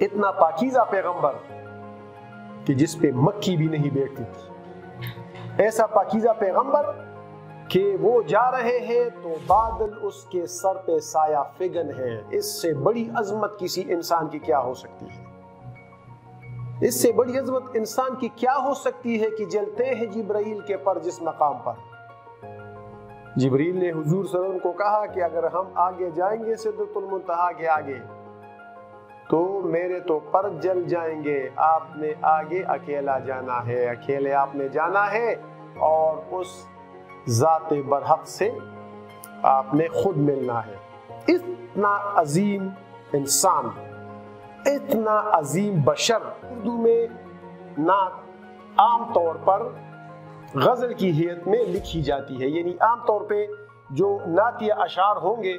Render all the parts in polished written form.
اتنا پاکیزہ پیغمبر کہ جس پہ مکھی بھی نہیں بیٹھتی تھی، ایسا پاکیزہ پیغمبر کہ وہ جا رہے ہیں تو بادل اس کے سر پہ سایہ فگن ہے۔ اس سے بڑی عظمت کسی انسان کی کیا ہو سکتی ہے؟ اس سے بڑی عظمت انسان کی کیا ہو سکتی ہے کہ جلتے ہیں جبرائیل کے پر جس مقام پر۔ جبرائیل نے حضور صلی اللہ علیہ وسلم کو کہا کہ اگر ہم آگے جائیں گے سدرۃ المنتہا کے آگے تو میرے تو پر جل جائیں گے، آپ نے آگے اکیلا جانا ہے، اکیلے آپ نے جانا ہے اور اس ذات برحق سے آپ نے خود ملنا ہے۔ اتنا عظیم انسان، اتنا عظیم بشر۔ اردو میں نعت عام طور پر غزل کی حیثیت میں لکھی جاتی ہے، یعنی عام طور پہ جو نعتیہ اشعار ہوں گے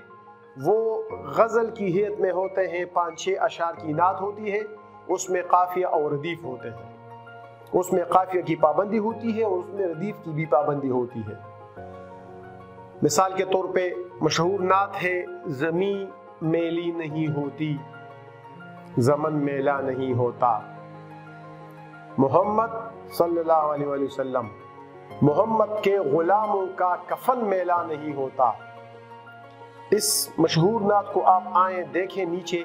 وہ غزل کی حیثیت میں ہوتے ہیں۔ 5-6 اشعار کی نعت ہوتی ہے، اس میں قافیہ اور ردیف ہوتے ہیں، اس میں قافیہ کی پابندی ہوتی ہے اور اس میں ردیف کی بھی پابندی ہوتی ہے۔ مثال کے طور پہ مشہور نعت ہے زمیں میلی نہیں ہوتی، زمن میلا نہیں ہوتا، محمد صلی اللہ علیہ وآلہ وسلم، محمد کے غلاموں کا کفن میلا نہیں ہوتا۔ اس مشہور نعت کو آپ آئیں دیکھیں نیچے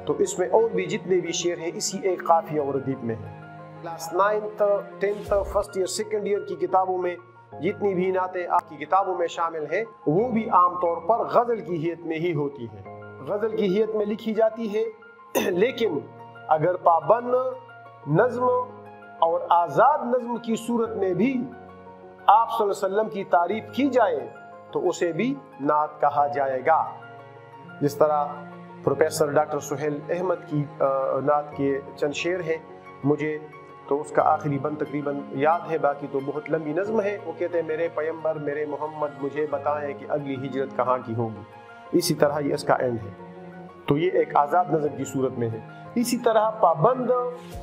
تو اس میں اور بھی جتنے بھی شعر ہیں اسی ایک قافیہ اور ردیف میں ہیں۔ Class 9th 10th first year second year کی کتابوں میں جتنی بھی نعتیں آپ کی کتابوں میں شامل ہیں وہ بھی عام طور پر غزل کی حیثیت میں ہی ہوتی ہیں، غزل کی حیثیت میں لکھی جاتی ہے۔ لیکن اگر پابند نظم اور آزاد نظم کی صورت میں بھی آپ صلی اللہ علیہ وسلم کی تعریف کی جائے تو اسے بھی نعت کہا جائے گا۔ جس طرح پروفیسر ڈاکٹر سہیل احمد کی نعت کے چند شعر ہیں، مجھے تو اس کا آخری بند تقریباً یاد ہے، باقی تو بہت لمبی نظم ہے۔ وہ کہتے ہیں میرے پیمبر میرے محمد مجھے بتائیں کہ اگلی ہجرت کہاں کی ہوگی، اسی طرح یہ اس کا اینڈ ہے۔ تو یہ ایک آزاد نظم کی صورت میں ہے۔ اسی طرح پابند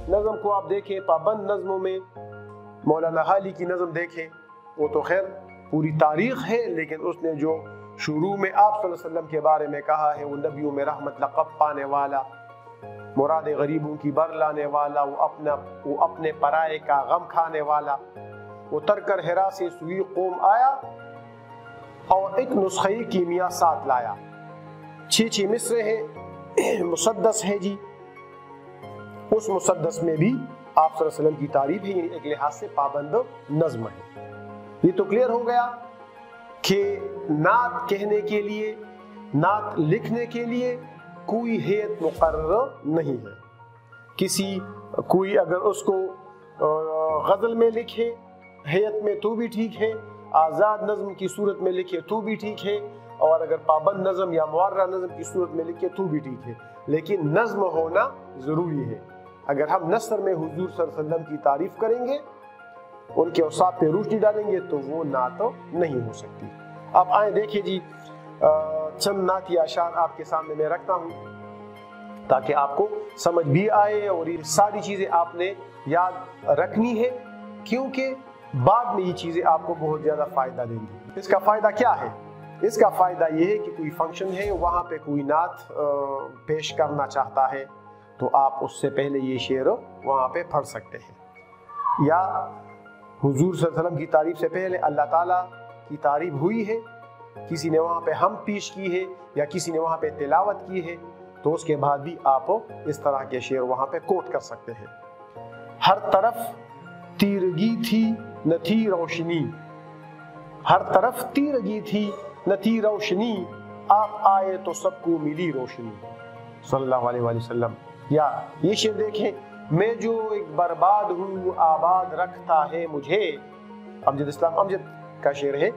نظم کو آپ دیکھیں، پابند نظموں میں مولانا حالی کی نظم دیکھیں، وہ تو خیر پوری تاریخ ہے، لیکن اس نے جو شروع میں آپ صلی اللہ علیہ وسلم کے بارے میں کہا ہے، وہ نبیوں میں رحمت لقب پانے والا، مراد غریبوں کی بر لانے والا، وہ اپنے پرائے کا غم کھانے والا، وہ ترکر ہرا سے سوئی قوم آیا اور ایک نسخے کیمیا ساتھ لایا۔ 6 مصرے ہیں، مسدس ہے جی، اس مسدس میں بھی آپ صلی اللہ علیہ وسلم کی تعریف ہے، یعنی ایک لحاظ سے پابند نظم ہے۔ یہ تو کلیئر ہو گیا کہ نعت کہنے کے لیے، نعت لکھنے کے لیے کوئی حیثیت مقرر نہیں ہے۔ کوئی اگر اس کو غزل میں لکھے حیثیت میں تو بھی ٹھیک ہے، آزاد نظم کی صورت میں لکھے تو بھی ٹھیک ہے، اور اگر پابند نظم یا معرہ نظم کی صورت میں لکھے تو بھی ٹھیک ہے، لیکن نظم ہونا ضروری ہے۔ اگر ہم نثر میں حضور صلی اللہ علیہ وسلم کی تعریف کریں گے، ان کے اوصاف پہ روشنی ڈالیں گے تو وہ نعت نہیں ہو سکتی۔ اب آئیں دیکھیں جی، چند نعتیہ اشعار آپ کے سامنے میں رکھتا ہوں تاکہ آپ کو سمجھ بھی آئے، اور یہ ساری چیزیں آپ نے یاد رکھنی ہے کیونکہ بعد میں یہ چیزیں آپ کو بہت زیادہ فائدہ دیں گی۔ اس کا فائدہ کیا ہے؟ اس کا فائدہ یہ ہے کہ کوئی فنکشن ہے، وہاں پہ کوئی نعت پیش کرنا چاہتا ہے تو آپ اس سے پہلے یہ شعر وہاں پہ پڑھ سکتے ہیں، یا حضور صلی اللہ علیہ وسلم کی تعریف سے پہلے اللہ تعالیٰ کی تعریف ہوئی ہے، کسی نے وہاں پہ ہم پیش کی ہے یا کسی نے وہاں پہ تلاوت کی ہے، تو اس کے بعد بھی آپ اس طرح کے شعر وہاں پہ کوٹ کر سکتے ہیں۔ ہر طرف تیرگی تھی نہ تھی روشنی، ہر طرف تیرگی تھی نہ تھی روشنی، آپ آئے تو سب کو ملی روشنی، صلی اللہ علیہ وآلہ وسلم۔ یا یہ شعر دیکھیں، میں جو ایک برباد ہوں آباد رکھتا ہے مجھے، امجد اسلام امجد کا شعر ہے،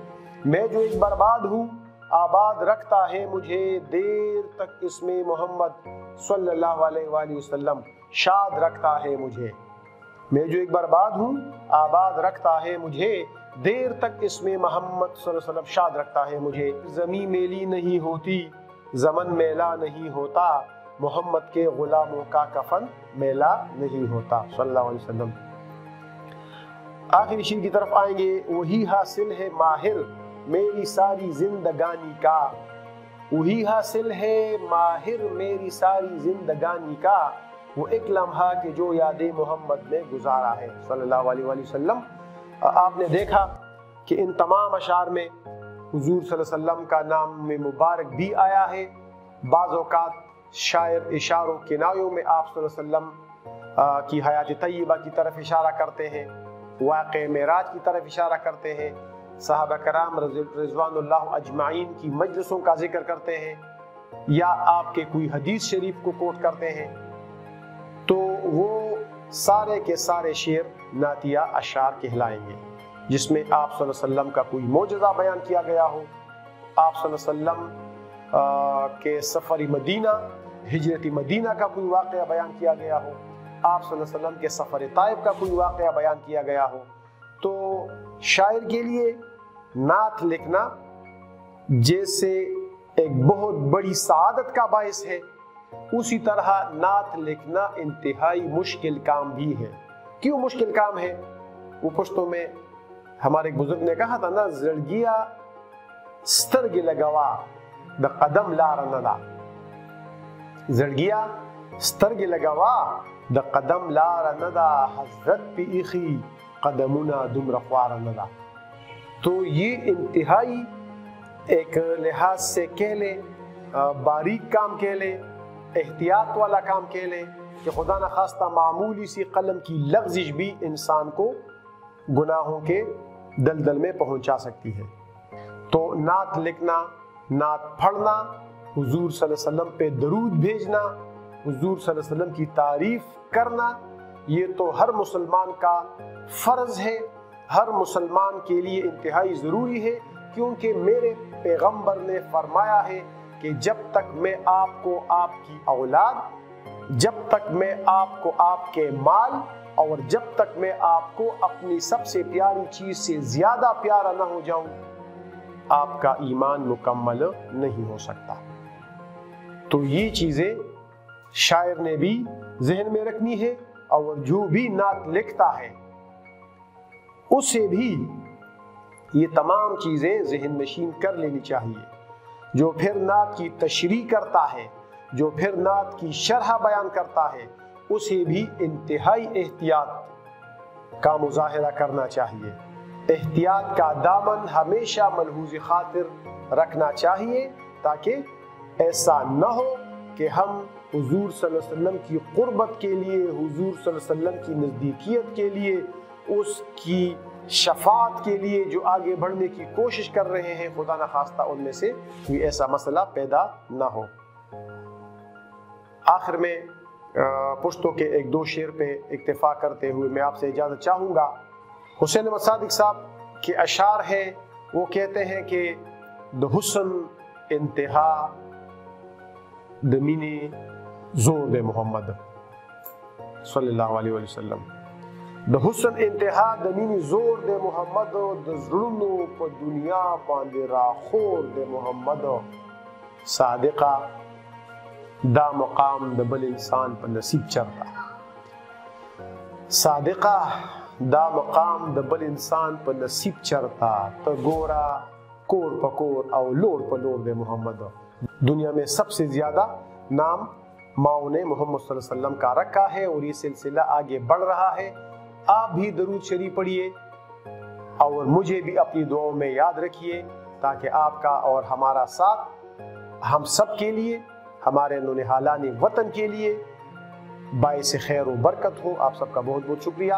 میں جو ایک برباد ہوں آباد رکھتا ہے مجھے، دیر تک اس میں محمد صلی اللہ علیہ وآلہ وسلم شاد رکھتا ہے مجھے، میں جو ایک برباد ہوں آباد رکھتا ہے مجھے، دیر تک اس میں محمد صلی اللہ علیہ وسلم شاد رکھتا ہے مجھے، زمیں میلی نہیں ہوتی زمن میلا نہیں ہوتا، محمد کے غلاموں کا کفن میلا نہیں ہوتا، صلی اللہ علیہ وسلم۔ آخری شعر کی طرف آئیں گے، وہی حاصل ہے ماہر میری ساری زندگانی کا، وہی حاصل ہے ماہر میری ساری زندگانی کا، وہ ایک لمحہ کہ جو یاد محمد میں گزارا ہے صلی اللہ علیہ وآلہ وسلم۔ آپ نے دیکھا کہ ان تمام اشعار میں حضور صلی اللہ علیہ وسلم کا نام میں مبارک بھی آیا ہے۔ بعض اوقات شاعر اشاروں کنایوں میں آپ صلی اللہ علیہ وسلم کی حیات طیبہ کی طرف اشارہ کرتے ہیں، واقع معراج کی طرف اشارہ کرتے ہیں، صحابہ کرام رضوان اللہ اجمعین کی مجلسوں کا ذکر کرتے ہیں، یا آپ کے کوئی حدیث شریف کو کوٹ کرتے ہیں، تو وہ سارے کے سارے شعر نعتیہ اشعار کہلائیں گے، جس میں آپ صلی اللہ علیہ وسلم کا کوئی معجزہ بیان کیا گیا ہو، آپ صلی اللہ علیہ وسلم کے سفر مدینہ، ہجرت مدینہ کا کوئی واقعہ بیان کیا گیا ہو، آپ صلی اللہ علیہ وسلم کے سفر طائف کا کوئی واقعہ بیان کیا گیا ہو۔ تو شاعر کے لیے نعت لکھنا جیسے ایک بہت بڑی سعادت کا باعث ہے، اسی طرح نعت لکھنا انتہائی مشکل کام بھی ہے۔ کیوں مشکل کام ہے؟ وہ پشتوں میں ہمارے ایک بزرگ نے کہا تھا نا، زڑگیا سترگ لگوا دا قدم لار ندا، زڑگیا سترگ لگوا دا قدم لار ندا، حضرت پی ایخی قدمنا دم رخوار ندا۔ تو یہ انتہائی ایک لحاظ سے کہہ لیں باریک کام کہہ لیں، احتیاط والا کام کہہ لیں کہ خدا نخواستہ معمولی سی قلم کی لغزش بھی انسان کو گناہوں کے دلدل میں پہنچا سکتی ہے۔ تو نعت لکھنا، نعت پڑھنا، حضور صلی اللہ علیہ وسلم پہ درود بھیجنا، حضور صلی اللہ علیہ وسلم کی تعریف کرنا، یہ تو ہر مسلمان کا فرض ہے، ہر مسلمان کے لیے انتہائی ضروری ہے، کیونکہ میرے پیغمبر نے فرمایا ہے کہ جب تک میں آپ کو آپ کی اولاد، جب تک میں آپ کو آپ کے مال، اور جب تک میں آپ کو اپنی سب سے پیاری چیز سے زیادہ پیارا نہ ہو جاؤں، آپ کا ایمان مکمل نہیں ہو سکتا۔ تو یہ چیزیں شاعر نے بھی ذہن میں رکھنی ہے، اور جو بھی نعت لکھتا ہے اسے بھی یہ تمام چیزیں ذہن نشین کر لینی چاہیے۔ جو پھر نعت کی تشریح کرتا ہے، جو پھر نعت کی شرح بیان کرتا ہے، اسے بھی انتہائی احتیاط کا مظاہرہ کرنا چاہیے۔ احتیاط کا دامن ہمیشہ ملحوظ خاطر رکھنا چاہیے، تاکہ ایسا نہ ہو کہ ہم حضور صلی اللہ علیہ وسلم کی قربت کے لیے، حضور صلی اللہ علیہ وسلم کی نزدیکیت کے لیے، اس کی شفاعت کے لیے جو آگے بڑھنے کی کوشش کر رہے ہیں، خدا نخواستہ ان میں سے کوئی ایسا مسئلہ پیدا نہ ہو۔ آخر میں پشتوں کے ایک دو شعر پہ اکتفا کرتے ہوئے میں آپ سے اجازت چاہوں گا۔ حسین احمد صادق صاحب کے اشعار ہیں، وہ کہتے ہیں کہ د حسن انتہا دمینی زور دے محمد صلی اللہ علیہ وسلم، د حسن انتہا دمینی زور دے محمد، د زړونو په دنیا باندې راخور دے محمد، صادقہ دا مقام د بل انسان په نصیب چرتا، صادقہ دا مقام د بل انسان په نصیب چرتا، ته گورا کور پکور او لوڑ پلوڑ دے محمد۔ دنیا میں سب سے زیادہ نام ماؤں نے محمد صلی اللہ علیہ وسلم کا رکھا ہے، اور یہ سلسلہ آگے بڑھ رہا ہے۔ آپ بھی درود شریف پڑھیے اور مجھے بھی اپنی دعاؤں میں یاد رکھیے، تاکہ آپ کا اور ہمارا ساتھ ہم سب کے لیے، ہمارے نونہالان وطن کے لیے باعث خیر و برکت ہو۔ آپ سب کا بہت بہت شکریہ۔